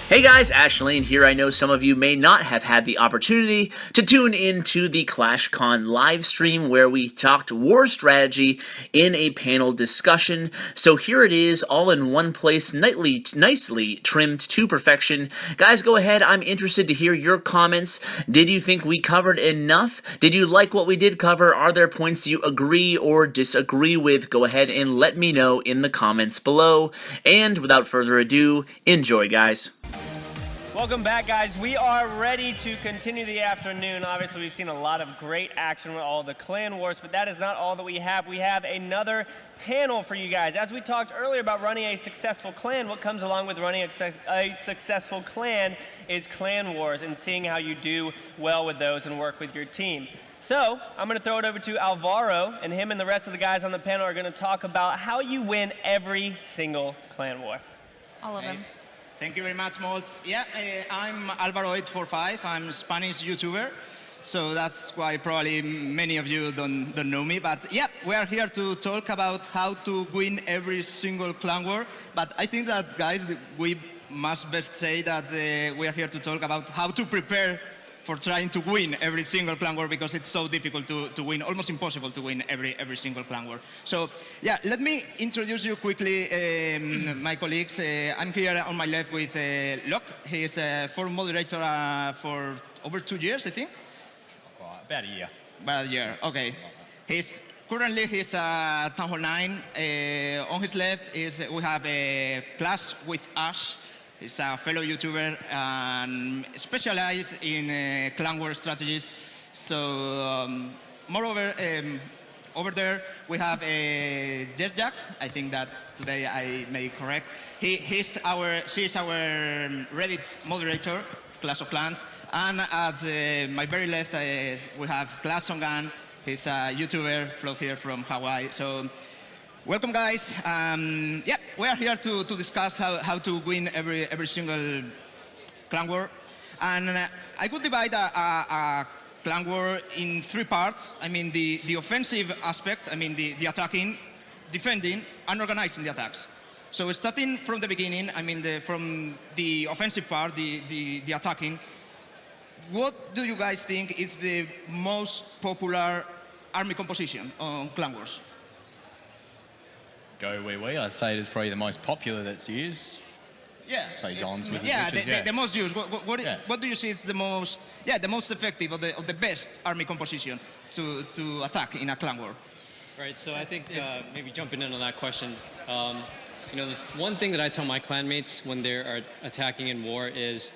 Hey guys, Ash Lane here. I know some of you may not have had the opportunity to tune into the ClashCon live stream where we talked war strategy in a panel discussion. So here it is, all in one place, nicely trimmed to perfection. Guys, go ahead. I'm interested to hear your comments. Did you think we covered enough? Did you like what we did cover? Are there points you agree or disagree with? Go ahead and let me know in the comments below. And without further ado, enjoy, guys. Welcome back, guys. We are ready to continue the afternoon. Obviously, we've seen a lot of great action with all the clan wars, but that is not all that we have. We have another panel for you guys. As we talked earlier about running a successful clan, what comes along with running a successful clan is clan wars and seeing how you do well with those and work with your team. So I'm going to throw it over to Alvaro, and him and the rest of the guys on the panel are going to talk about how you win every single clan war. All of them. Thank you very much, Molt. Yeah, I'm Alvaro845. I'm a Spanish YouTuber, so that's why probably many of you don't know me. But yeah, we are here to talk about how to win every single clan war. But I think that, guys, we must best say that we are here to talk about how to prepare for trying to win every single clan war, because it's so difficult to win, almost impossible to win every single clan war. So yeah, let me introduce you quickly my colleagues. I'm here on my left with Lach. He is a former moderator for over 2 years, I think. About a year. About a year, okay. Currently he's Town Hall 9. On his left we have ClashWithAsh. He's a fellow YouTuber and specialized in clan war strategies. So, moreover, over there we have Yesiac. I think that today I may correct. She's our Reddit moderator, Clash of Clans. And at my very left we have ClashOnGan. He's a YouTuber, flew here from Hawaii. So, welcome, guys. Yeah, we are here to discuss how to win every single clan war. And I could divide a clan war in 3 parts. I mean, the offensive aspect, I mean, the attacking, defending, and organizing the attacks. So starting from the beginning, I mean, from the offensive part, the attacking, what do you guys think is the most popular army composition on clan wars? Go wee wee. I'd say it is probably the most popular that's used. Yeah. So guns, wizards, yeah, witches, the most used. What do you see is the most effective or the best army composition to attack in a clan war? Right. So I think maybe jumping in on that question, you know, the one thing that I tell my clanmates when they are attacking in war is,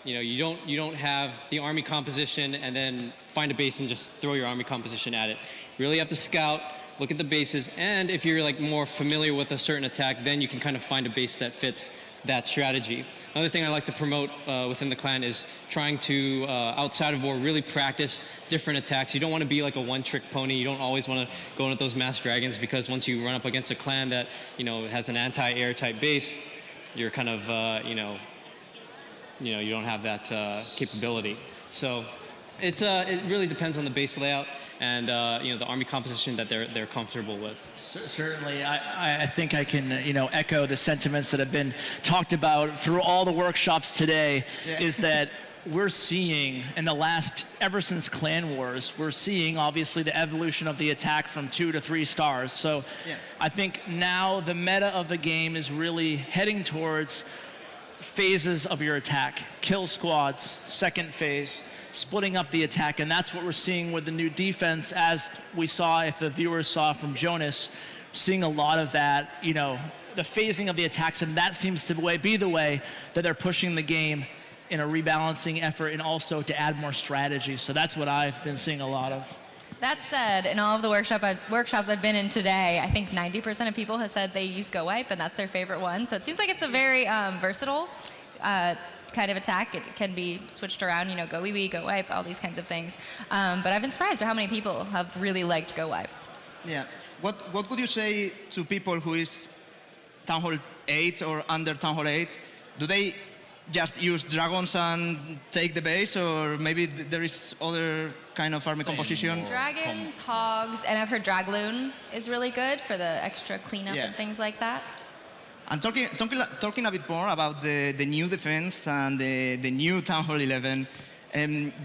you know, you don't have the army composition and then find a base and just throw your army composition at it. You really have to scout, look at the bases, and if you're like more familiar with a certain attack, then you can kind of find a base that fits that strategy. Another thing I like to promote within the clan is trying to, outside of war, really practice different attacks. You don't want to be like a one-trick pony. You don't always want to go into those mass dragons, because once you run up against a clan that, you know, has an anti-air type base, you're kind of, you know, you don't have that capability. So it really depends on the base layout and you know, the army composition that they're comfortable with. Certainly, I think I can echo the sentiments that have been talked about through all the workshops today. Yeah. Is that we're seeing in the last, ever since Clan Wars, we're seeing obviously the evolution of the attack from 2 to 3 stars. So yeah. I think now the meta of the game is really heading towards phases of your attack. Kill squads, second phase, splitting up the attack, and that's what we're seeing with the new defense, as we saw, if the viewers saw from Jonas, seeing a lot of that, you know, the phasing of the attacks, and that seems to be the way that they're pushing the game in a rebalancing effort and also to add more strategy. So that's what I've been seeing a lot of. That said, in all of the workshops I've been in today, I think 90% of people have said they use Go Wipe, and that's their favorite one. So it seems like it's a very versatile kind of attack. It can be switched around, you know, Go Wee Wee, Go Wipe, all these kinds of things. But I've been surprised by how many people have really liked Go Wipe. Yeah. What would you say to people who is Town Hall 8 or under Town Hall 8? Do they just use dragons and take the base, or maybe there is other kind of army composition? Dragons, hogs, and I've heard Dragloon is really good for the extra cleanup and things like that. And talking a bit more about the new defense and the new Town Hall 11,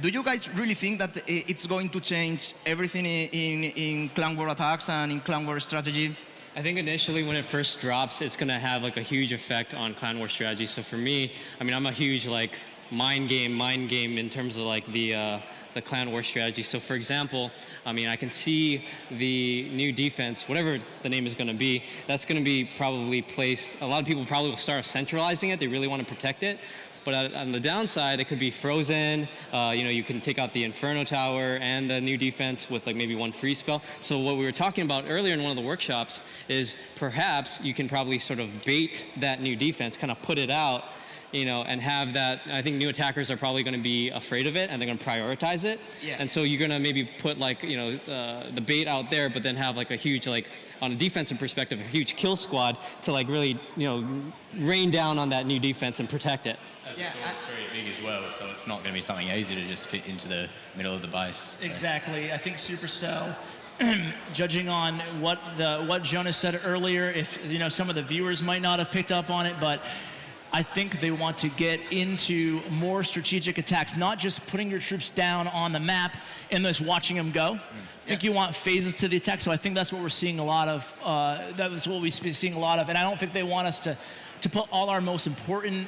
do you guys really think that it's going to change everything in clan war attacks and in clan war strategy? I think initially when it first drops, it's going to have like a huge effect on clan war strategy. So for me, I mean, I'm a huge like mind game in terms of like the clan war strategy. So for example, I mean, I can see the new defense, whatever the name is going to be, that's going to be probably placed. A lot of people probably will start centralizing it. They really want to protect it. But on the downside, it could be frozen. You can take out the Inferno Tower and the new defense with like maybe one free spell. So what we were talking about earlier in one of the workshops is perhaps you can probably sort of bait that new defense, kind of put it out, and have that. I think new attackers are probably going to be afraid of it, and they're going to prioritize it. Yeah. And so you're going to maybe put like, the bait out there, but then have like a huge, like on a defensive perspective, a huge kill squad to like really, rain down on that new defense and protect it. Yeah, it's very big as well, so it's not going to be something easy to just fit into the middle of the base. Exactly. I think Supercell, judging on what Jonas said earlier, if some of the viewers might not have picked up on it, but I think they want to get into more strategic attacks, not just putting your troops down on the map and just watching them go. I think you want phases to the attack, so I think that's what we're seeing a lot of. That's what we're seeing a lot of, and I don't think they want us to put all our most important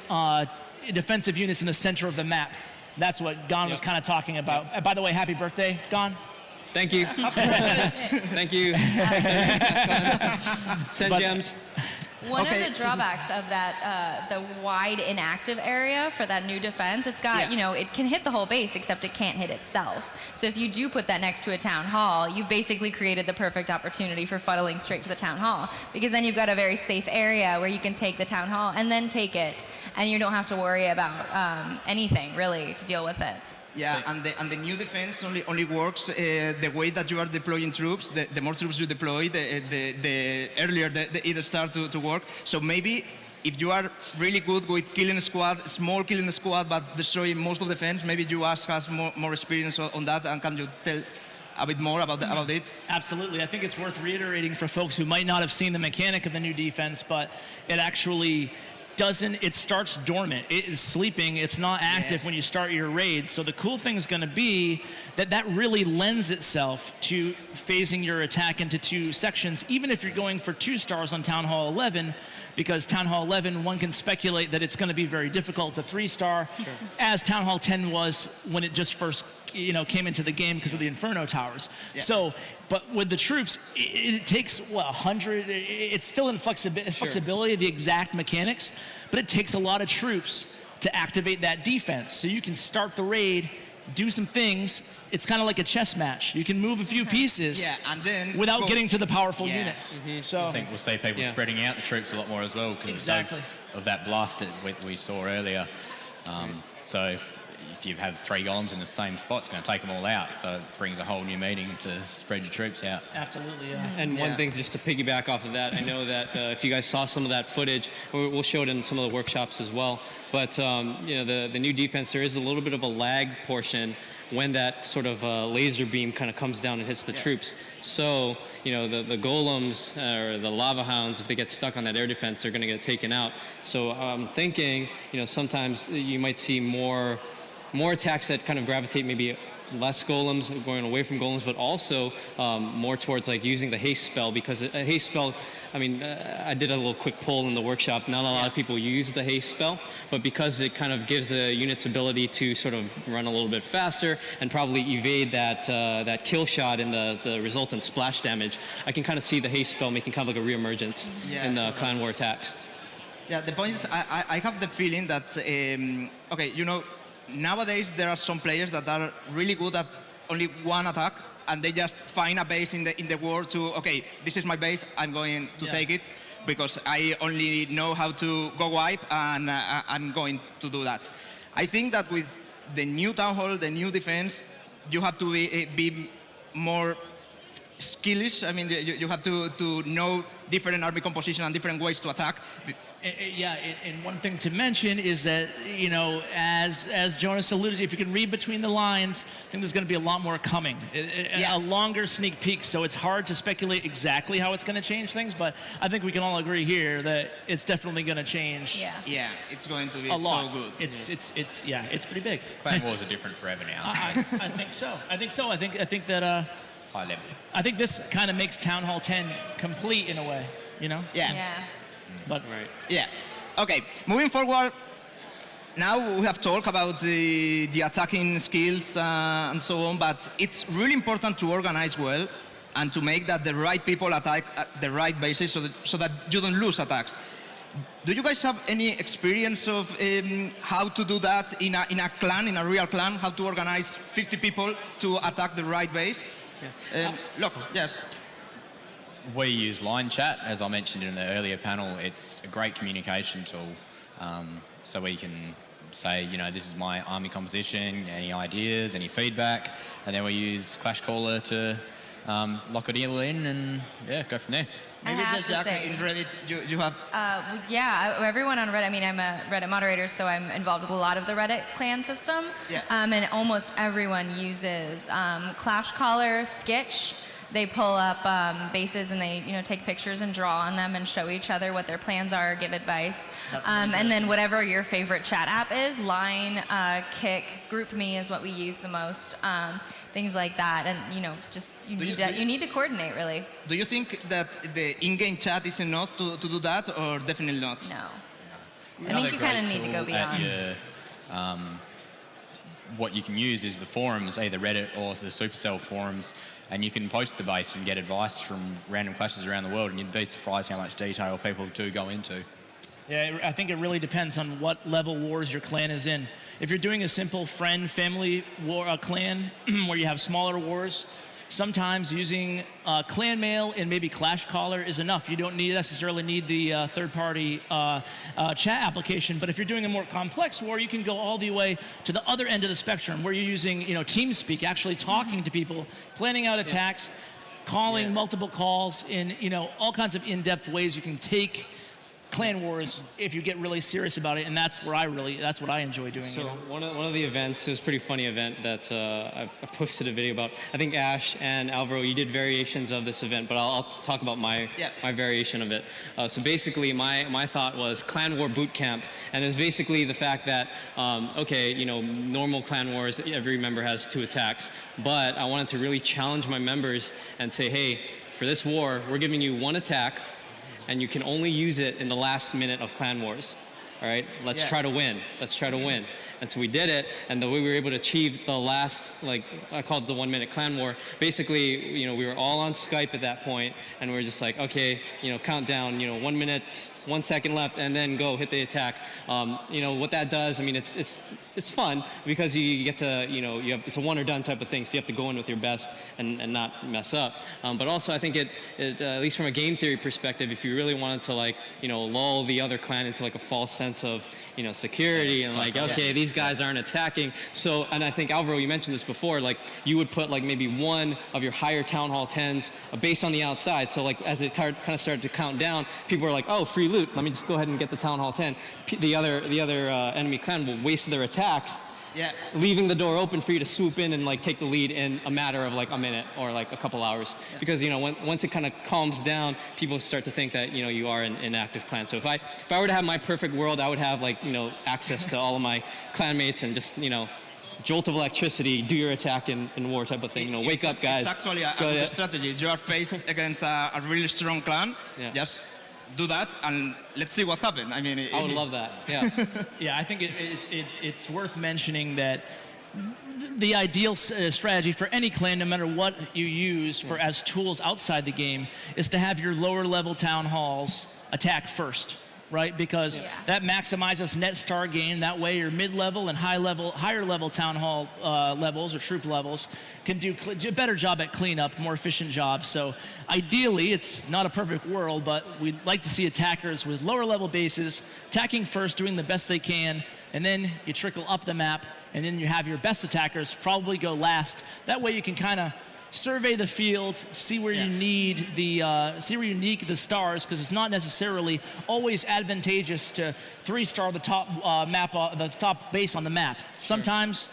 defensive units in the center of the map. That's what Gon was kind of talking about. By the way, happy birthday, Gon. Thank you. Thank you. Send gems. One of the drawbacks of that, the wide inactive area for that new defense, it's got, it can hit the whole base, except it can't hit itself. So if you do put that next to a town hall, you've basically created the perfect opportunity for funneling straight to the town hall. Because then you've got a very safe area where you can take the town hall and then take it, and you don't have to worry about anything, really, to deal with it. Yeah, and the new defense only works the way that you are deploying troops. The more troops you deploy, the earlier it starts to work. So maybe if you are really good with killing a squad, small killing a squad, but destroying most of the defense, maybe you has more experience on that, and can you tell a bit more about it? Absolutely. I think it's worth reiterating for folks who might not have seen the mechanic of the new defense, but it actually it starts dormant. It is sleeping. It's not active when you start your raid. So the cool thing is going to be that really lends itself to phasing your attack into two sections, even if you're going for 2 stars on Town Hall 11, because Town Hall 11, one can speculate that it's going to be very difficult to 3-star, as Town Hall 10 was when it just first came into the game because of the Inferno Towers. Yes. So, but with the troops, it takes, 100, it's still in flexibility of the exact mechanics, but it takes a lot of troops to activate that defense. So you can start the raid, do some things. It's kind of like a chess match. You can move a few pieces and then without getting to the powerful units. Mm-hmm. So I think we'll see people spreading out the troops a lot more as well because of that blast that we saw earlier. So if you have 3 golems in the same spot, it's going to take them all out. So it brings a whole new meaning to spread your troops out. Absolutely, yeah. And one thing, just to piggyback off of that, I know that if you guys saw some of that footage, we'll show it in some of the workshops as well. But the new defense, there is a little bit of a lag portion when that sort of laser beam kind of comes down and hits the troops. So, the golems or the lava hounds, if they get stuck on that air defense, they're going to get taken out. So I'm thinking, sometimes you might see more attacks that kind of gravitate maybe less golems, going away from golems, but also more towards like using the haste spell, because a haste spell, I did a little quick poll in the workshop. Not a lot of people use the haste spell, but because it kind of gives the unit's ability to sort of run a little bit faster and probably evade that kill shot and the resultant splash damage, I can kind of see the haste spell making kind of like a reemergence in the clan war attacks. Yeah, the point is, I have the feeling that, nowadays there are some players that are really good at only one attack, and they just find a base in the world to, this is my base, I'm going to take it because I only know how to go wipe, and I'm going to do that. I think that with the new Town Hall, the new defense, you have to be more skillish. You have to know different army composition and different ways to attack. Yeah, and one thing to mention is that, you know, as Jonas alluded to, if you can read between the lines, I think there's going to be a lot more coming. A longer sneak peek, so it's hard to speculate exactly how it's going to change things, but I think we can all agree here that it's definitely going to change. Yeah, it's going to be a lot. So good. It's pretty big. Clan wars are different forever now. I think so. I think that. High level. I think this kind of makes Town Hall 10 complete in a way. You know? Yeah. But Yeah. Okay, moving forward, now we have talked about the attacking skills and so on, but it's really important to organize well and to make that the right people attack at the right bases so that you don't lose attacks. Do you guys have any experience of how to do that in a clan, in a real clan, how to organize 50 people to attack the right base? Look, yes. We use line chat, as I mentioned in the earlier panel. It's a great communication tool. So we can say, you know, this is my army composition, any ideas, any feedback, and then we use Clash Caller to lock it all in and go from there. Maybe just in Reddit, you have... Yeah, everyone on Reddit, I mean, I'm a Reddit moderator, so I'm involved with a lot of the Reddit clan system. Yeah. And almost everyone uses Clash Caller, Skitch. They pull up bases and they, you know, take pictures and draw on them and show each other what their plans are, give advice. And then whatever your favorite chat app is, Line, Kick, GroupMe is what we use the most. Things like that, and you know, just you need to coordinate really. Do you think that the in-game chat is enough to do that, or definitely not? No. I think you kind of need to go beyond. What you can use is the forums, either Reddit or the Supercell forums, and you can post the base and get advice from random clashes around the world, and you'd be surprised how much detail people do go into. Yeah, I think it really depends on what level wars your clan is in. If you're doing a simple friend, family war clan where you have smaller wars, sometimes using clan mail and maybe Clash Caller is enough. You don't necessarily need the third-party chat application. But if you're doing a more complex war, you can go all the way to the other end of the spectrum where you're using, you know, TeamSpeak, actually talking to people, planning out attacks, calling multiple calls in, you know, all kinds of in-depth ways you can take clan wars if you get really serious about it, and that's what I enjoy doing. So one of the events, it was a pretty funny event that I posted a video about. I think Ash and Alvaro, you did variations of this event, but I'll talk about my variation of it. So basically, my thought was clan war boot camp, and it was basically the fact that okay, you know, normal clan wars, every member has 2 attacks, but I wanted to really challenge my members and say, hey, for this war, we're giving you 1 attack, and you can only use it in the last minute of clan wars. All right, let's try to win. Let's try to win. And so we did it, and the way we were able to achieve the last, like, I called it the 1-minute clan war. Basically, you know, we were all on Skype at that point, and we were just like, okay, you know, count down, you know, 1 minute, 1 second left, and then go hit the attack. You know what that does? I mean, it's fun because you get to, you know, it's a one or done type of thing. So you have to go in with your best and not mess up. But also, I think it at least from a game theory perspective, if you really wanted to, like, you know, lull the other clan into like a false sense of, you know, security and like, okay, these guys aren't attacking. So, and I think Alvaro, you mentioned this before, like you would put like maybe one of your higher Town Hall 10s based on the outside. So like as it kind of started to count down, people were like, oh, free loot. Let me just go ahead and get the Town Hall 10. The other enemy clan will waste their attacks, leaving the door open for you to swoop in and like take the lead in a matter of like a minute or like a couple hours. Because, you know, once it kind of calms down, people start to think that, you know, you are an active clan. So if I were to have my perfect world, I would have like, you know, access to all of my clanmates and just, you know, jolt of electricity, do your attack in war type of thing. You know, wake up, guys. It's actually a good strategy. You are faced against a really strong clan. Just do that and let's see what happens. I mean, I would love that. Yeah. Yeah, I think it's worth mentioning that the ideal strategy for any clan, no matter what you use for as tools outside the game, is to have your lower level town halls attack first. Right, because that maximizes net star gain. That way, your mid-level and higher level town hall levels or troop levels can do a better job at cleanup, more efficient job. So, ideally, it's not a perfect world, but we'd like to see attackers with lower level bases attacking first, doing the best they can, and then you trickle up the map, and then you have your best attackers probably go last. That way, you can kind of survey the field, see where you need the stars, because it's not necessarily always advantageous to 3-star the top the top base on the map. Sometimes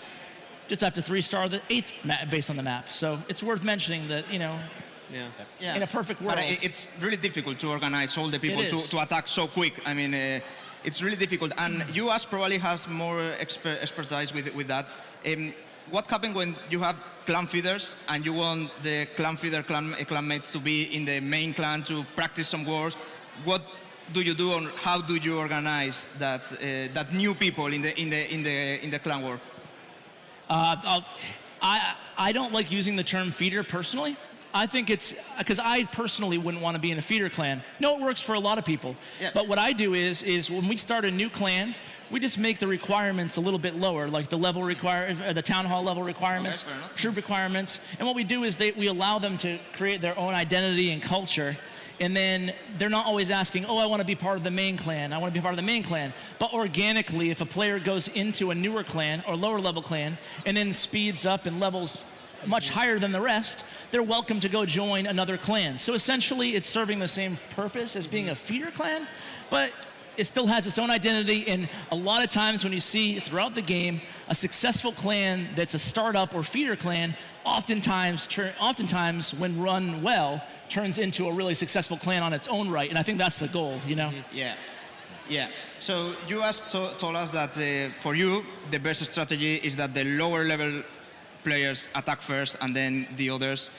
just have to 3-star the 8th base on the map. So it's worth mentioning that, you know, in a perfect world. But it's really difficult to organize all the people to attack so quick. I mean, it's really difficult. And US probably has more expertise with that. What happens when you have clan feeders and you want the clan feeder clanmates to be in the main clan to practice some wars? What do you do, and how do you organize that new people in the clan war? I don't like using the term feeder personally. I think it's because I personally wouldn't want to be in a feeder clan. No, it works for a lot of people. Yeah. But what I do is when we start a new clan, we just make the requirements a little bit lower, like the level the town hall level requirements, troop requirements. And what we do is we allow them to create their own identity and culture. And then they're not always asking, oh, I want to be part of the main clan. I want to be part of the main clan. But organically, if a player goes into a newer clan or lower level clan and then speeds up and levels much higher than the rest, they're welcome to go join another clan. So essentially, it's serving the same purpose as being a feeder clan, but it still has its own identity. And a lot of times when you see throughout the game a successful clan that's a startup or feeder clan, oftentimes when run well, turns into a really successful clan on its own right. And I think that's the goal, you know? Yeah. So you told us that for you, the best strategy is that the lower level players attack first and then the others.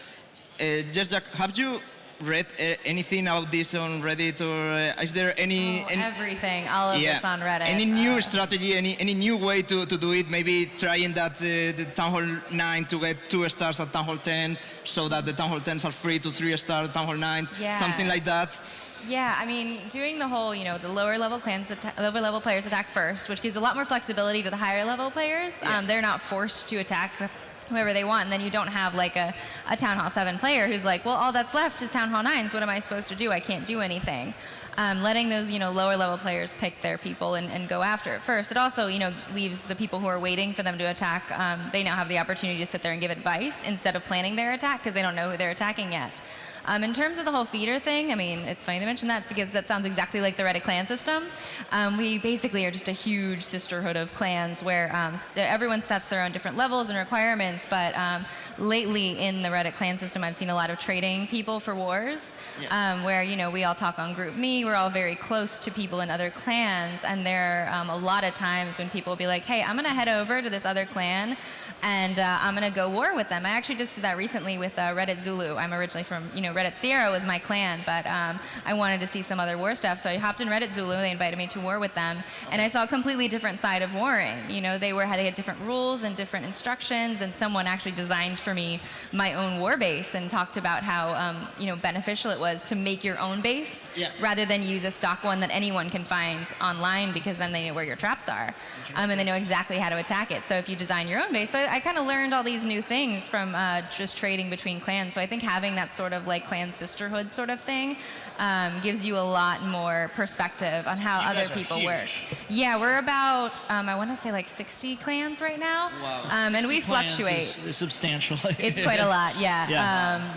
Yesiac, have you read anything about this on Reddit, or is there any everything, all of this on Reddit? Any new strategy, any new way to do it? Maybe trying that the Town Hall 9 to get 2 stars at Town Hall 10, so that the Town Hall 10s are free to 3-star Town Hall 9s, something like that. Yeah, I mean, doing the whole, the lower level players attack first, which gives a lot more flexibility to the higher level players. They're not forced to attack whoever they want, and then you don't have like a Town Hall 7 player who's like, well, all that's left is Town Hall 9s, what am I supposed to do? I can't do anything. Letting those, lower level players pick their people and go after it first. It also, leaves the people who are waiting for them to attack, they now have the opportunity to sit there and give advice instead of planning their attack, because they don't know who they're attacking yet. In terms of the whole feeder thing, I mean, it's funny to mention that because that sounds exactly like the Reddit clan system. We basically are just a huge sisterhood of clans where everyone sets their own different levels and requirements, but lately in the Reddit clan system, I've seen a lot of trading people for wars, where, we all talk on GroupMe, we're all very close to people in other clans, and there are a lot of times when people will be like, hey, I'm gonna head over to this other clan, and I'm gonna go war with them. I actually just did that recently with Reddit Zulu. I'm originally from, Reddit Sierra was my clan, but I wanted to see some other war stuff, so I hopped in Reddit Zulu. They invited me to war with them, and I saw a completely different side of warring. They had different rules and different instructions, and someone actually designed for me my own war base and talked about how beneficial it was to make your own base rather than use a stock one that anyone can find online, because then they know where your traps are, and they know exactly how to attack it. So if you design your own base, so I kind of learned all these new things from just trading between clans. So I think having that sort of like clan sisterhood sort of thing gives you a lot more perspective on how other people work. Yeah, we're about, I want to say like 60 clans right now. Wow. And we fluctuate. Is substantial. It's quite a lot,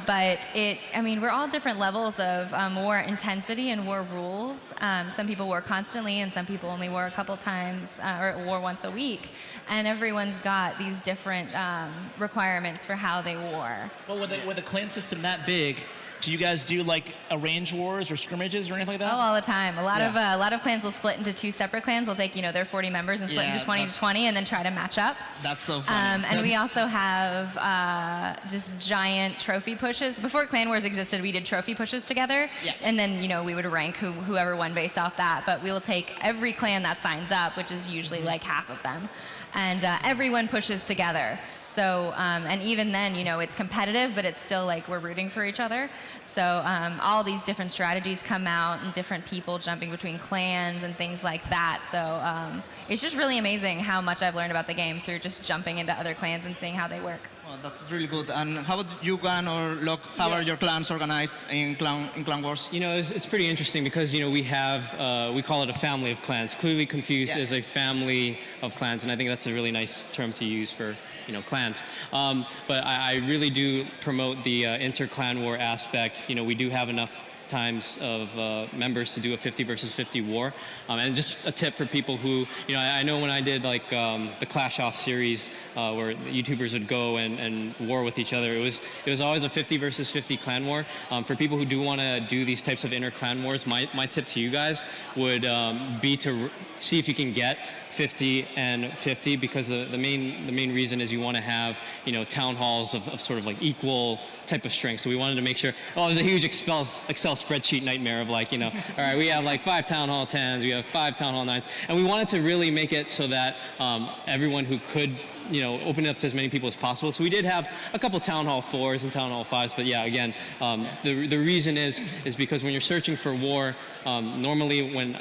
but we're all different levels of war intensity and war rules. Some people war constantly, and some people only war a couple times, or war once a week. And everyone's got these different requirements for how they war. Well, with a clan system that big, do you guys do like arrange wars or scrimmages or anything like that? Oh, all the time. A lot of clans will split into 2 separate clans. They'll take their 40 members and split into 20 to 20, and then try to match up. That's so funny. And we also have just giant trophy pushes. Before Clan Wars existed, we did trophy pushes together, and then we would rank whoever won based off that. But we'll take every clan that signs up, which is usually like half of them, and everyone pushes together. So, and even then, it's competitive, but it's still like we're rooting for each other. So all these different strategies come out, and different people jumping between clans and things like that. So it's just really amazing how much I've learned about the game through just jumping into other clans and seeing how they work. Oh, that's really good. And how about you, Gan or Locke? How are your clans organized in Clan Wars? You know, it's pretty interesting because, you know, we have, we call it a family of clans. Clearly Confused is a family of clans, and I think that's a really nice term to use for, you know, clans. But I really do promote the inter-clan war aspect. You know, we do have enough times of members to do a 50 versus 50 war. And just a tip for people who, you know, I know when I did like the Clash Off series where YouTubers would go and war with each other, it was always a 50 versus 50 clan war. For people who do want to do these types of inter-clan wars, my tip to you guys would be to see if you can get 50 and 50, because the main reason is you want to have, you know, town halls of sort of like equal type of strength. So we wanted to make sure, it was a huge Excel spreadsheet nightmare of like, you know, all right, we have like 5 town hall 10s, we have 5 town hall 9s, and we wanted to really make it so that everyone who could, you know, open it up to as many people as possible. So we did have a couple town hall 4s and town hall 5s, but yeah, again, the reason is because when you're searching for war, normally when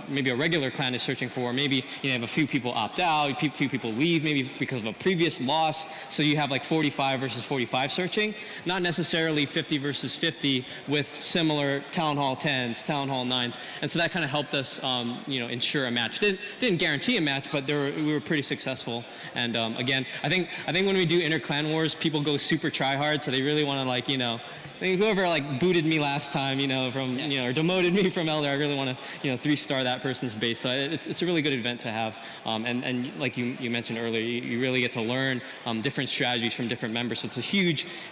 maybe a regular clan is searching for war, maybe you have a few people opt out, a few people leave, maybe because of a previous loss, so you have like 45 versus 45 searching, not necessarily 50 versus 50 with similar town hall 10s, town hall 9s, and so that kind of helped us, you know, ensure a match. Didn't guarantee a match, but we were pretty successful. And again, I think when we do inter-clan wars, people go super try-hard, so they really want to, like, you know, whoever like booted me last time, you know, from, you know, or demoted me from Elder, I really want to, you know, 3-star that person's base. So it's a really good event to have. And like you mentioned earlier, you really get to learn different strategies from different members. So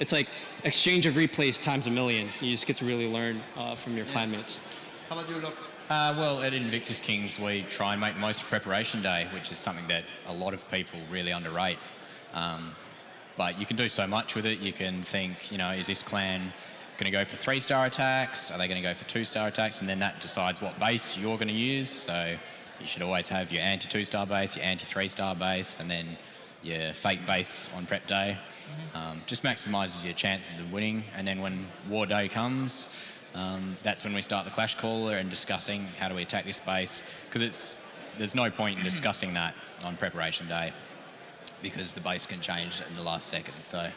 it's like exchange of replays times a million. You just get to really learn from your clanmates. How about you, Locke? Well, at Invictus Kings, we try and make the most of Preparation Day, which is something that a lot of people really underrate. But you can do so much with it. You can think, you know, is this clan going to go for 3-star attacks? Are they going to go for 2-star attacks? And then that decides what base you're going to use. So you should always have your anti-2-star base, your anti-3-star base, and then your fake base on prep day. Just maximises your chances of winning. And then when war day comes, that's when we start the Clash Caller and discussing how do we attack this base. Because there's no point in discussing that on Preparation Day, because the base can change in the last second. So,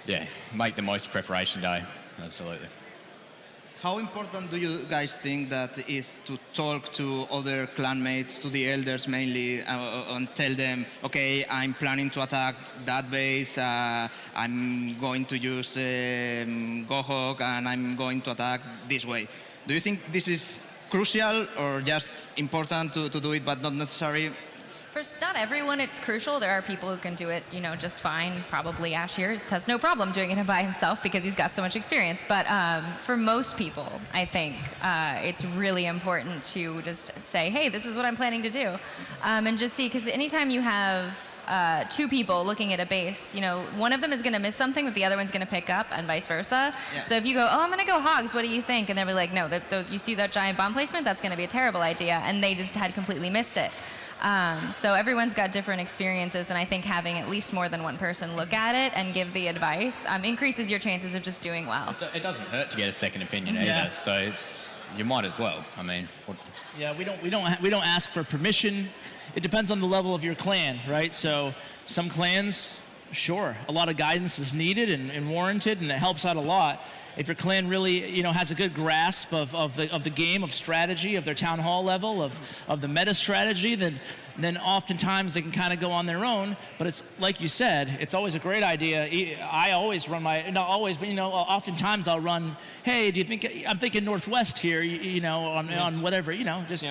yeah, make the most of Preparation Day. Absolutely. How important do you guys think that is to talk to other clanmates, to the elders mainly, and tell them, okay, I'm planning to attack that base, I'm going to use Gohok, and I'm going to attack this way. Do you think this is crucial or just important to do it but not necessary? For not everyone, it's crucial. There are people who can do it, you know, just fine. Probably Ash here has no problem doing it by himself because he's got so much experience. But for most people, I think it's really important to just say, hey, this is what I'm planning to do. And just see, because anytime you have 2 people looking at a base, you know, one of them is going to miss something that the other one's going to pick up, and vice versa. Yeah. So if you go, oh, I'm going to go hogs, what do you think? And they'll be like, no, you see that giant bomb placement? That's going to be a terrible idea. And they just had completely missed it. So everyone's got different experiences, and I think having at least more than one person look at it and give the advice increases your chances of just doing well. It doesn't hurt to get a second opinion either, so you might as well. I mean, yeah, we don't ask for permission. It depends on the level of your clan, right? So some clans, sure, a lot of guidance is needed and warranted, and it helps out a lot. If your clan really, you know, has a good grasp of the game, of strategy, of their town hall level, of the meta strategy, then oftentimes they can kind of go on their own. But it's like you said, it's always a great idea. I always run not always, but, you know, oftentimes I'll run, hey, do you think, I'm thinking northwest here, you know, on whatever, you know, just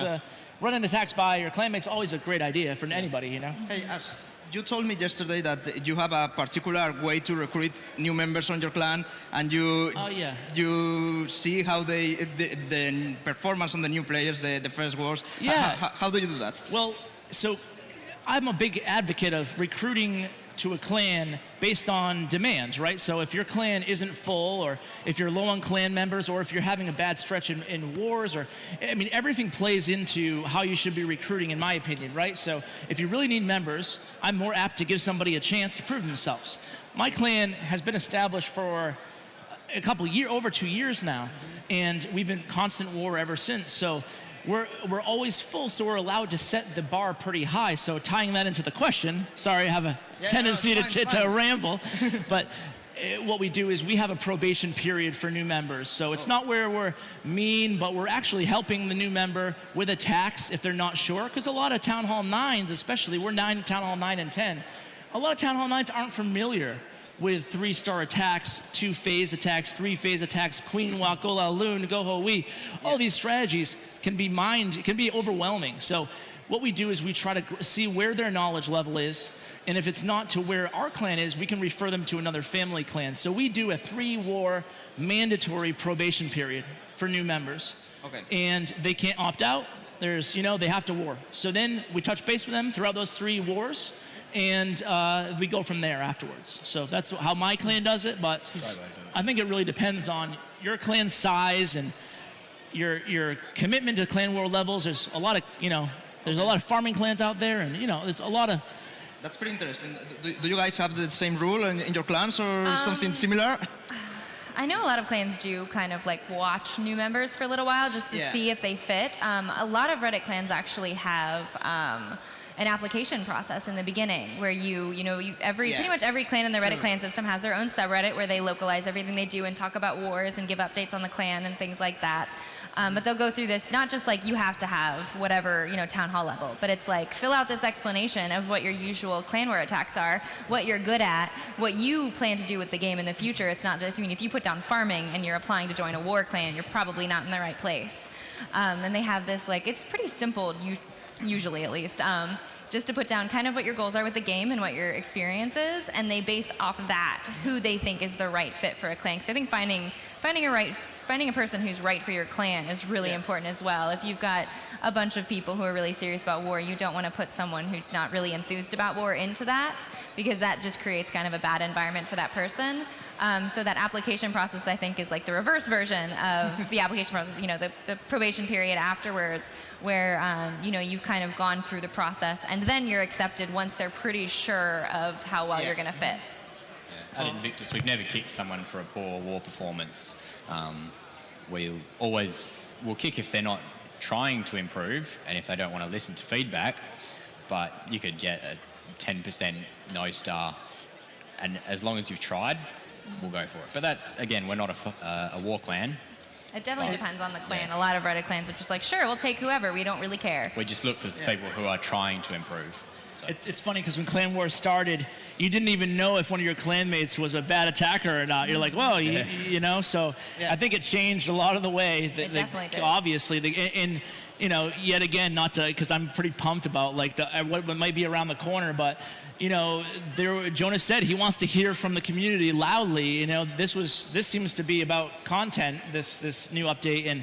running attacks by your clanmate's always a great idea for anybody, you know. Hey, Ash, you told me yesterday that you have a particular way to recruit new members on your clan, and you see how the performance on the new players, the first wars. Yeah. How do you do that? Well, so I'm a big advocate of recruiting to a clan based on demand, right? So if your clan isn't full, or if you're low on clan members, or if you're having a bad stretch in wars, or, I mean, everything plays into how you should be recruiting, in my opinion, right? So if you really need members, I'm more apt to give somebody a chance to prove themselves. My clan has been established for over 2 years now, and we've been constant war ever since. So we're always full, so we're allowed to set the bar pretty high. So tying that into the question, sorry, I have tendency to ramble. But what we do is we have a probation period for new members. So it's not where we're mean, but we're actually helping the new member with attacks if they're not sure. Because a lot of Town Hall 9s, especially, we're Town Hall 9 and 10. A lot of Town Hall 9s aren't familiar with 3-star attacks, 2-phase attacks, 3-phase attacks, Queen Walk, Gola Loon, Go Ho Wee. All these strategies can be overwhelming. So what we do is we try to see where their knowledge level is, and if it's not to where our clan is, we can refer them to another family clan. So we do a 3-war mandatory probation period for new members. Okay. And they can't opt out. There's, they have to war. So then we touch base with them throughout those 3 wars, and we go from there afterwards. So that's how my clan does it, but I think it really depends on your clan size and your commitment to clan war levels. There's a lot of, there's a lot of farming clans out there, and there's a lot of. That's pretty interesting. Do you guys have the same rule in your clans or something similar? I know a lot of clans do kind of like watch new members for a little while just to see if they fit. A lot of Reddit clans actually have an application process in the beginning where pretty much every clan in the Reddit clan system has their own subreddit where they localize everything they do and talk about wars and give updates on the clan and things like that. But they'll go through this, not just like you have to have whatever, town hall level, but it's like fill out this explanation of what your usual clan war attacks are, what you're good at, what you plan to do with the game in the future. It's not, if you put down farming and you're applying to join a war clan, you're probably not in the right place. And they have this, it's pretty simple, usually at least, just to put down kind of what your goals are with the game and what your experience is, and they base off of that who they think is the right fit for a clan. Because I think finding a person who's right for your clan is really important as well. If you've got a bunch of people who are really serious about war, you don't want to put someone who's not really enthused about war into that, because that just creates kind of a bad environment for that person. So that application process, I think, is like the reverse version of the application process, the probation period afterwards, where, you've kind of gone through the process, and then you're accepted once they're pretty sure of how well you're going to fit. At Invictus, we've never kicked someone for a poor war performance. We'll kick if they're not trying to improve and if they don't want to listen to feedback, but you could get a 10% no star, and as long as you've tried, we'll go for it. But that's, again, we're not a war clan. It definitely depends on the clan. A lot of Reddit clans are just like, sure, we'll take whoever. We don't really care. We just look for people who are trying to improve. So. It's funny because when Clan Wars started, you didn't even know if one of your clanmates was a bad attacker or not. You're like, well, so I think it changed a lot of the way. It definitely did. Obviously, yet again, not to, because I'm pretty pumped about what might be around the corner, but Jonas said he wants to hear from the community loudly. This seems to be about content, this new update, and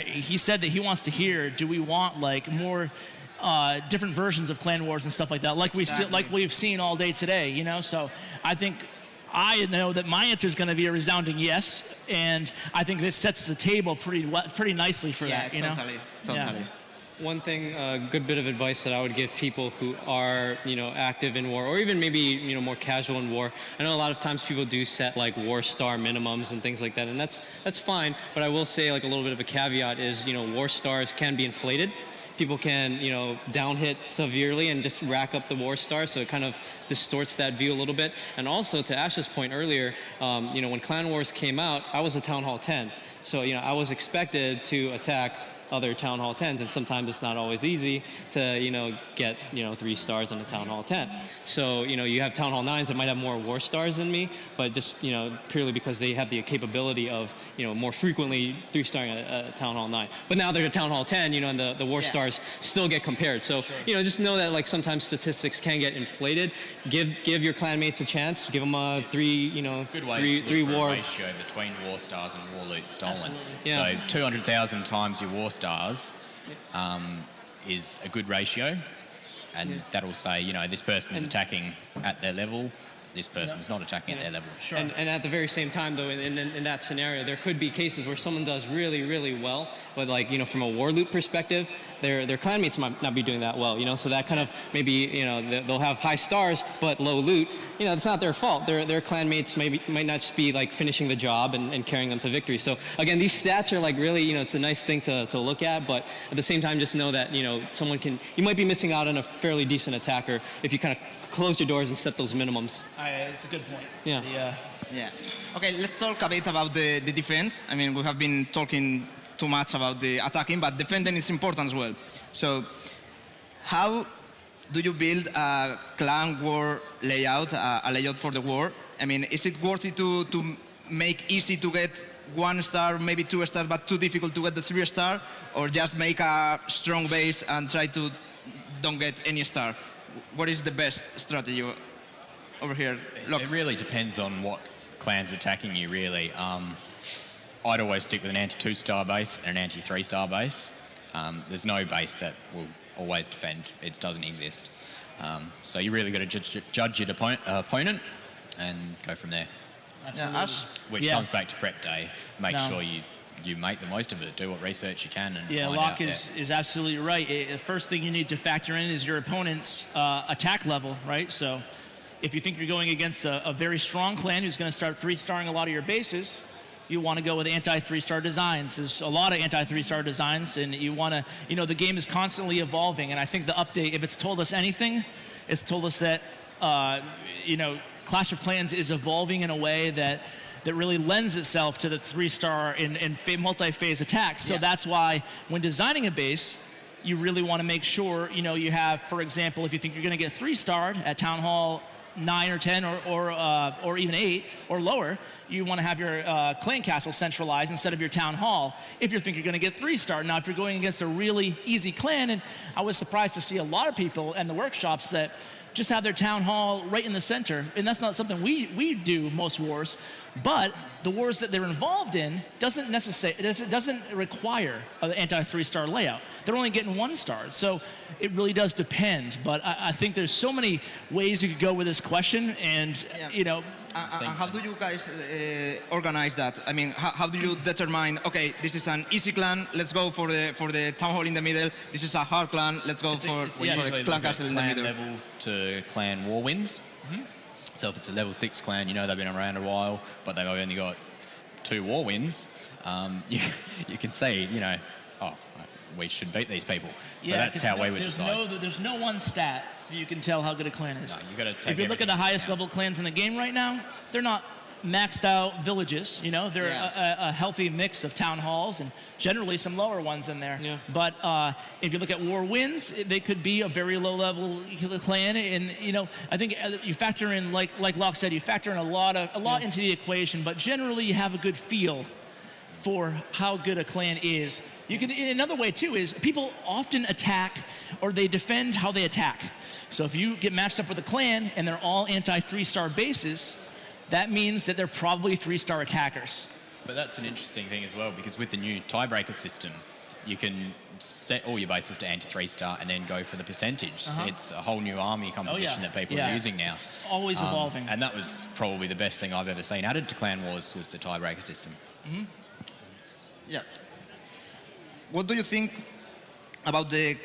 he said that he wants to hear, do we want more different versions of Clan Wars and stuff like that, like we've seen all day today, So I know that my answer is going to be a resounding yes, and I think this sets the table pretty nicely for that. Totally. Yeah. One thing, a good bit of advice that I would give people who are, active in war, or even maybe, more casual in war. I know a lot of times people do set war star minimums and things like that, and that's fine. But I will say a little bit of a caveat is, war stars can be inflated. People can, down hit severely and just rack up the war star, so it kind of distorts that view a little bit. And also, to Ash's point earlier, when Clan Wars came out, I was a Town Hall 10. So, I was expected to attack other Town Hall 10s, and sometimes it's not always easy to, get, 3 stars on a Town Hall 10. So, you have Town Hall 9s that might have more war stars than me, but just, purely because they have the capability of, more frequently 3-starring a Town Hall 9. But now they're a Town Hall 10, and the war stars still get compared. So, just know that, sometimes statistics can get inflated. Give your clanmates a chance. Give them a 3, good way three war ratio between war stars and war loot stolen. Absolutely. Yeah. So 200,000 times your war stars is a good ratio, and that'll say, this person's attacking at their level, this person's not attacking at their level. Sure. And at the very same time, though, in that scenario, there could be cases where someone does really, really well, but like, you know, from a war loot perspective, their clanmates might not be doing that well, you know, so that kind of maybe, you know, they'll have high stars, but low loot. You know, it's not their fault. Their clanmates might not just be like finishing the job and carrying them to victory. So again, these stats are like really, you know, it's a nice thing to look at, but at the same time, just know that, you know, you might be missing out on a fairly decent attacker if you kind of close your doors and set those minimums. It's a good point. Yeah. Yeah. Okay, let's talk a bit about the defense. I mean, we have been talking too much about the attacking, but defending is important as well. So, how do you build a clan war layout, a layout for the war? I mean, is it worth it to make easy to get 1 star, maybe 2 stars, but too difficult to get the 3 star? Or just make a strong base and try to don't get any star? What is the best strategy over here? It really depends on what clan's attacking you, really. I'd always stick with an anti-2 star base and an anti-3 star base. There's no base that will always defend. It doesn't exist. So you really got to judge your opponent and go from there. Absolutely. Yeah, Ash? Which comes back to prep day. Make sure you make the most of it. Do what research you can and find Lach out. is absolutely right. The first thing you need to factor in is your opponent's attack level, right? So if you think you're going against a very strong clan who's going to start 3-starring a lot of your bases, you want to go with anti-3-star designs. There's a lot of anti-3-star designs, and you want to, you know, the game is constantly evolving, and I think the update, if it's told us anything, it's told us that, you know, Clash of Clans is evolving in a way that really lends itself to the 3-star in multi-phase attacks. So that's why when designing a base, you really want to make sure, you know, you have, for example, if you think you're going to get 3-starred at Town Hall 9 or 10 or even 8 or lower, you want to have your clan castle centralized instead of your town hall if you think you're going to get 3-star. Now, if you're going against a really easy clan, and I was surprised to see a lot of people in the workshops that just have their town hall right in the center, and that's not something we do most wars, but the wars that they're involved in doesn't require an anti-3-star layout. They're only getting 1 star, so it really does depend. But I think there's so many ways you could go with this question, and you know. How do you guys organize that? I mean, how do you determine? Okay, this is an easy clan. Let's go for the town hall in the middle. This is a hard clan. Let's go for the clan castle in the middle. Level to clan war wins. So if it's a level 6 clan, you know they've been around a while, but they've only got 2 war wins. You can say, you know, we should beat these people. So that's how we would decide. There's no one stat that you can tell how good a clan is. No, you got to take if you look at the highest level clans in the game right now, they're not maxed out villages. You know, they're a healthy mix of town halls and generally some lower ones in there. Yeah. But if you look at war wins, they could be a very low level clan. And you know, I think you factor in, like Lach said, you factor in a lot into the equation. But generally, you have a good feel for how good a clan is. You can, another way too is people often attack or they defend how they attack. So if you get matched up with a clan and they're all anti-3-star bases, that means that they're probably 3-star attackers. But that's an interesting thing as well, because with the new tiebreaker system, you can set all your bases to anti-3-star and then go for the percentage. It's a whole new army composition that people are using now. It's always evolving. And that was probably the best thing I've ever seen added to Clan Wars was the tiebreaker system. Yeah. What do you think about the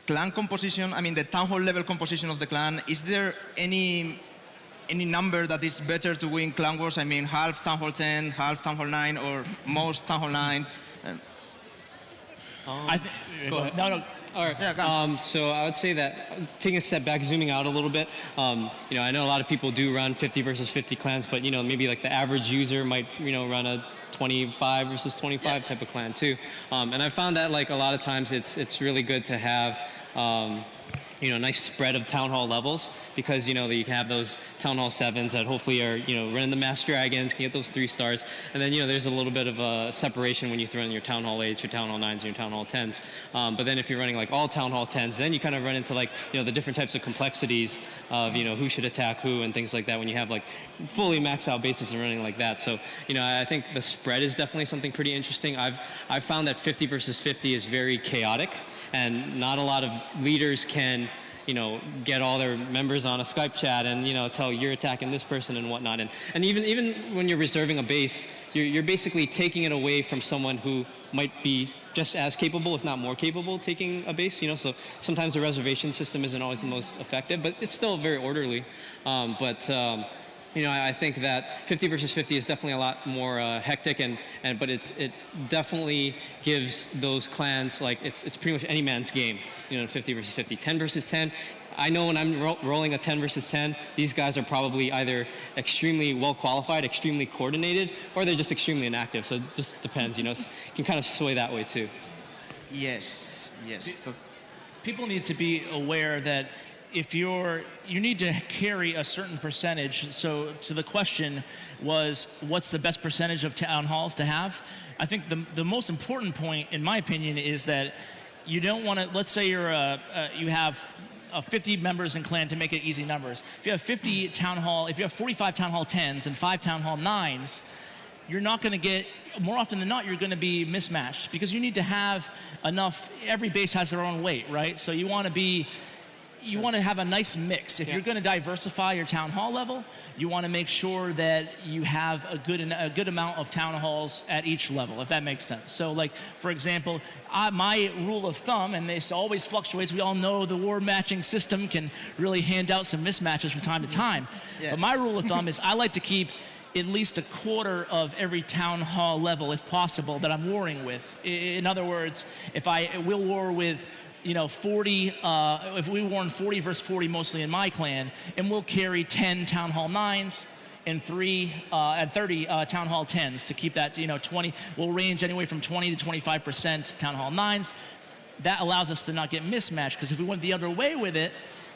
clan composition? I mean, the town hall level composition of the clan. Is there any number that is better to win clan wars? I mean, half town hall 10, half town hall 9, or most town hall 9s? Go ahead. No. All right. Yeah, so I would say that taking a step back, zooming out a little bit, you know, I know a lot of people do run 50 versus 50 clans, but you know, maybe like the average user might, you know, run a 25 versus 25 type of clan too. And I found that like a lot of times it's really good to have you know, a nice spread of town hall levels, because you know that you can have those town hall 7s that hopefully are, you know, running the mass dragons, can get those 3 stars, and then you know there's a little bit of a separation when you throw in your town hall 8s, your town hall 9s, and your town hall 10s. But then if you're running like all town hall 10s, then you kind of run into like, you know, the different types of complexities of, you know, who should attack who and things like that when you have like fully maxed out bases and running like that. So you know, I think the spread is definitely something pretty interesting. I've found that 50 versus 50 is very chaotic, and not a lot of leaders can get all their members on a Skype chat and, tell you're attacking this person and whatnot. And even when you're reserving a base, you're basically taking it away from someone who might be just as capable, if not more capable, taking a base. So sometimes the reservation system isn't always the most effective, but it's still very orderly. I think that 50 versus 50 is definitely a lot more hectic, but it definitely gives those clans, like, it's pretty much any man's game, 50 versus 50. 10 versus 10, I know when I'm rolling a 10 versus 10, these guys are probably either extremely well qualified, extremely coordinated, or they're just extremely inactive. So it just depends, it can kind of sway that way too. Yes. People need to be aware that if you need to carry a certain percentage. So to the question was, what's the best percentage of town halls to have? I think the most important point, in my opinion, is that you don't want to, let's say you have 50 members in clan, to make it easy numbers. If you have 50 town hall, if you have 45 town hall 10s and 5 town hall 9s, you're not going to get, more often than not, you're going to be mismatched, because you need to have enough, every base has their own weight, right? So you want to have a nice mix. If you're going to diversify your town hall level, you want to make sure that you have a good amount of town halls at each level, if that makes sense. So, like, for example, my rule of thumb, and this always fluctuates, we all know the war matching system can really hand out some mismatches from time to time. Yeah. But my rule of thumb is I like to keep at least a quarter of every town hall level, if possible, that I'm warring with. In other words, if I will war with 40, if we won 40 versus 40 mostly in my clan, and we'll carry 10 town hall 9s and 30 town hall 10s to keep that, 20, we'll range anyway from 20 to 25% town hall 9s. That allows us to not get mismatched, because if we went the other way with it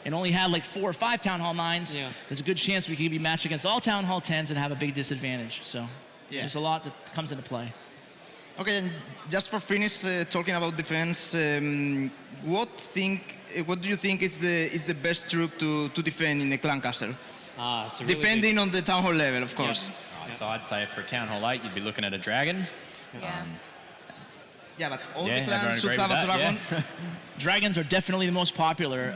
and only had like 4 or 5 town hall 9s, there's a good chance we could be matched against all town hall 10s and have a big disadvantage. So there's a lot that comes into play. Okay, and just for finish talking about defense, what do you think is the best troop to defend in the clan castle? Really depending on the town hall level, of course. Yeah. Right, so I'd say for town hall 8, you'd be looking at a dragon. But all the clans should have a dragon. Yeah. Dragons are definitely the most popular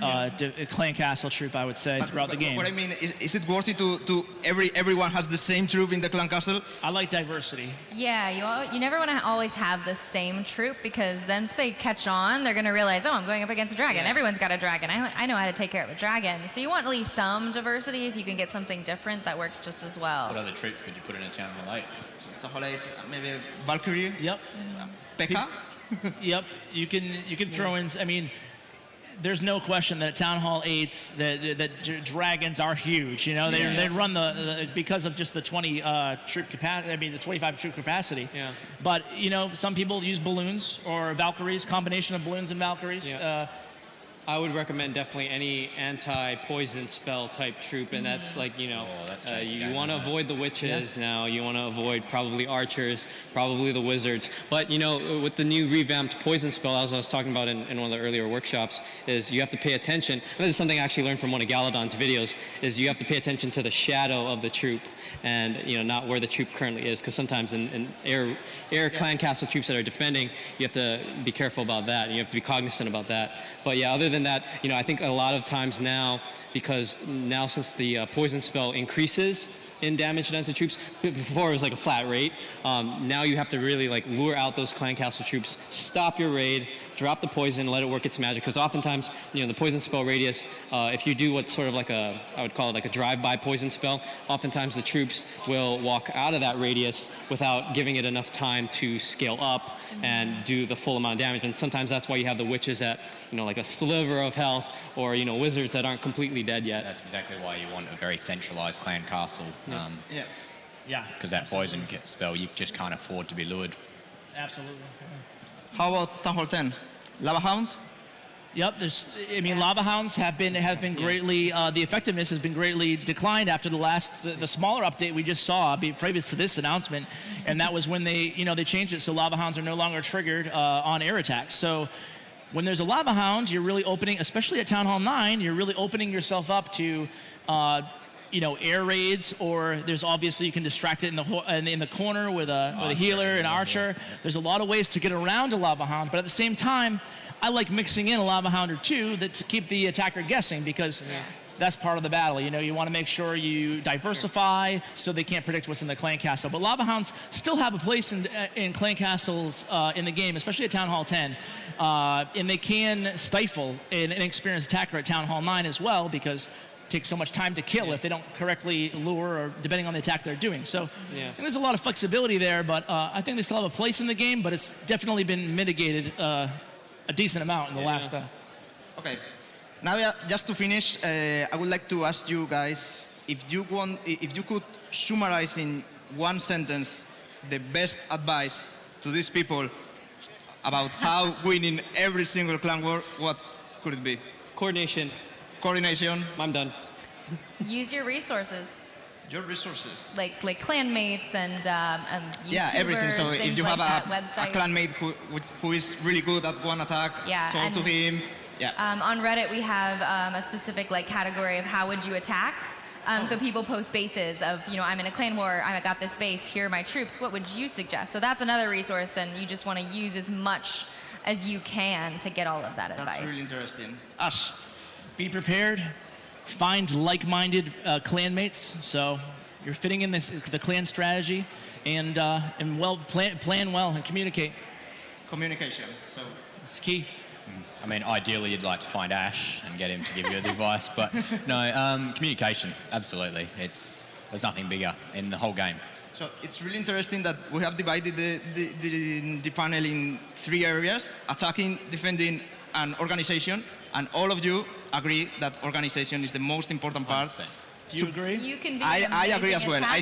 clan castle troop, I would say, throughout the game. What I mean, is it worth it to everyone has the same troop in the clan castle? I like diversity. Yeah, you never want to always have the same troop, because then once they catch on, they're going to realize, oh, I'm going up against a dragon. Everyone's got a dragon. I know how to take care of a dragon. So you want at least some diversity. If you can get something different, that works just as well. What other troops would you put in a town hall 8? Town hall 8, maybe Valkyrie? Yep. P.E.K.K.A.? Yep, you can throw in. I mean, there's no question that at Town Hall 8s that dragons are huge. They run because of just the 20 troop capacity. I mean, the 25 troop capacity. Yeah. But some people use balloons or Valkyries, combination of balloons and Valkyries. Yeah. I would recommend definitely any anti-poison spell type troop, and that's like, you want to avoid the witches now, you want to avoid probably archers, probably the wizards. But, with the new revamped poison spell, as I was talking about in one of the earlier workshops, is you have to pay attention, and this is something I actually learned from one of Galadon's videos, is you have to pay attention to the shadow of the troop and, not where the troop currently is, because sometimes in air clan castle troops that are defending, you have to be careful about that, and you have to be cognizant about that. But yeah, other than that, I think a lot of times now, because now since the poison spell increases in damage done to troops, before it was like a flat rate, now you have to really like lure out those clan castle troops, stop your raid, drop the poison, let it work its magic, because oftentimes, the poison spell radius, if you do what's sort of like I would call it like a drive-by poison spell, oftentimes the troops will walk out of that radius without giving it enough time to scale up and do the full amount of damage. And sometimes that's why you have the witches at, like a sliver of health, or, wizards that aren't completely dead yet. That's exactly why you want a very centralized clan castle. Yeah. Because that poison spell, you just can't afford to be lured. Absolutely. How about Town Hall 10? Lava Hound? Yep, Lava Hounds have been greatly, the effectiveness has been greatly declined after the smaller update we just saw previous to this announcement, and that was when they changed it so Lava Hounds are no longer triggered on air attacks. So when there's a Lava Hound, you're really opening, especially at Town Hall 9, you're really opening yourself up to air raids, or there's obviously you can distract it in the corner with a healer, an archer. There's a lot of ways to get around a Lava Hound, but at the same time, I like mixing in a Lava Hound or two to keep the attacker guessing, because that's part of the battle. You know, you want to make sure you diversify so they can't predict what's in the clan castle. But Lava Hounds still have a place in clan castles in the game, especially at Town Hall 10. And they can stifle an inexperienced attacker at Town Hall 9 as well, because it takes so much time to kill if they don't correctly lure, or depending on the attack they're doing. So and there's a lot of flexibility there, but I think they still have a place in the game, but it's definitely been mitigated a decent amount in the last... Okay. Now, just to finish, I would like to ask you guys if you could summarize in one sentence the best advice to these people about how winning every single clan war, what could it be? Coordination. Coordination. I'm done. Use your resources. Your resources. Like clanmates and YouTubers, yeah, everything. So if you like have a a clanmate who is really good at one attack, talk to him. Yeah. On Reddit, we have a specific category of how would you attack. So people post bases of, I'm in a clan war, I got this base, here are my troops, what would you suggest? So that's another resource, and you just want to use as much as you can to get all of that advice. That's really interesting. Ash. Be prepared. Find like-minded clanmates. So you're fitting in the clan strategy, and plan well and communicate. Communication. So it's key. I mean, ideally, you'd like to find Ash and get him to give you the advice, but no, communication, absolutely. There's nothing bigger in the whole game. So it's really interesting that we have divided the panel in 3 areas: attacking, defending, and organization. And all of you agree that organization is the most important part. 100%. Do you agree? You can be I agree as well. I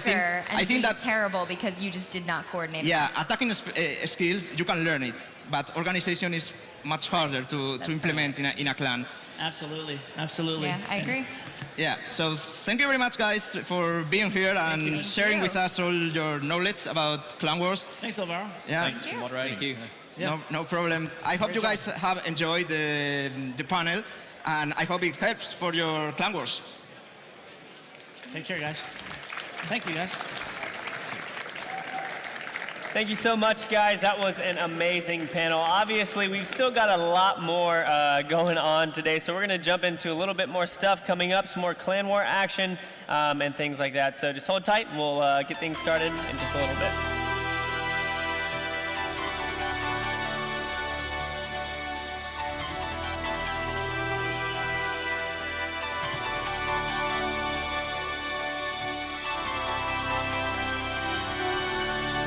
think that terrible because you just did not coordinate. Yeah, attacking skills, you can learn it, but organization is much harder to implement in a clan. Absolutely, absolutely. Yeah, I agree. Yeah, so thank you very much, guys, for being here and sharing with us all your knowledge about clan wars. Thanks, Alvaro. Yeah. Thanks for moderating. Thank you. Yeah. No problem. I hope you guys have enjoyed the panel, and I hope it helps for your clan wars. Take care, guys. Thank you, guys. Thank you so much, guys. That was an amazing panel. Obviously, we've still got a lot more going on today, so we're going to jump into a little bit more stuff coming up, some more clan war action and things like that. So just hold tight, and we'll get things started in just a little bit.